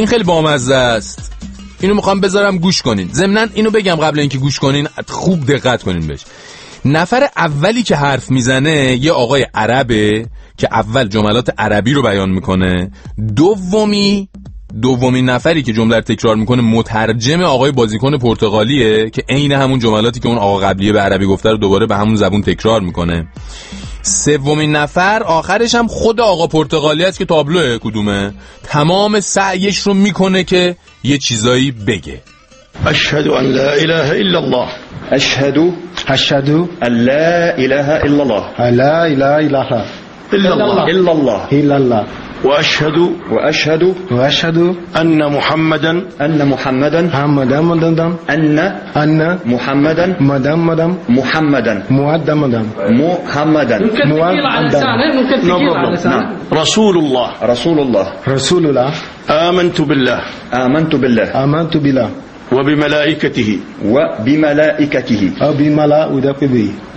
این خیلی بامزه است، اینو میخوام بذارم گوش کنین. ضمناً اینو بگم قبل اینکه گوش کنین خوب دقت کنین بهش. نفر اولی که حرف میزنه یه آقای عربه که اول جملات عربی رو بیان میکنه. دومین نفری که جمله رو تکرار میکنه مترجم آقای بازیکن پرتغالیه که عین همون جملاتی که اون آقا قبلیه به عربی گفته رو دوباره به همون زبون تکرار میکنه. سومین نفر آخرش هم خود آقا پرتغالی است که تابلوه کدومه، تمام سعیش رو میکنه که یه چیزایی بگه. اشهد ان لا اله الا الله. اشهد ان لا اله الا الله. لا اله الا الله الا الله الا الله. واشهد ان محمدا ان محمدا رسول الله. آمنت بالله وبملائكته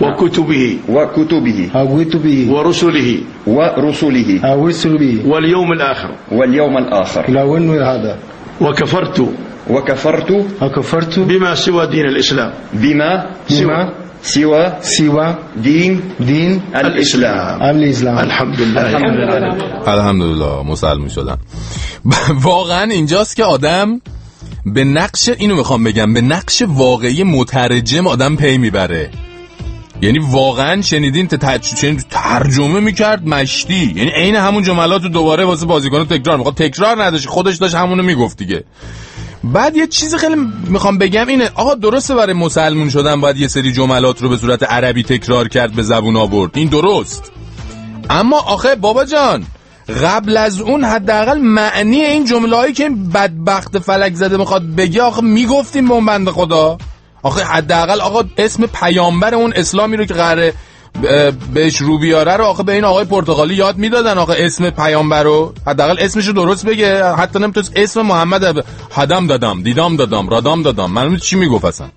وكتبه ورسله واليوم الآخر وكفرت بما سوى دين الإسلام سوى دين الإسلام. الحمدلله مسلمان شدم. واقعا اینجاست که آدم به نقش، اینو میخوام بگم، به نقش واقعی مترجم آدم پی میبره. یعنی واقعا شنیدین ترجمه میکرد مشتی، یعنی عین همون جملات رو دوباره واسه بازیکن تکرار میخواد، تکرار نداشت، خودش داشت همونو میگفت دیگه. بعد یه چیز خیلی میخوام بگم اینه، آقا درسته برای مسلمون شدن باید یه سری جملات رو به صورت عربی تکرار کرد، به زبون آورد، این درست، اما آخه بابا جان قبل از اون حداقل معنی این جمله‌ای که این بدبخت فلک زده میخواد بگه آخه میگفتیم به اون بنده خدا. آخه حداقل آقا اسم پیامبر اون اسلامی رو که قراره بهش رو بیاره رو آخه به این آقای پرتغالی یاد میدادن، آخه اسم پیامبر رو حداقل اسمش رو درست بگه. حتی نمیتونست اسم محمد هدم دادم دیدام دادم رادام دادم، معلومه چی میگفت اصلا.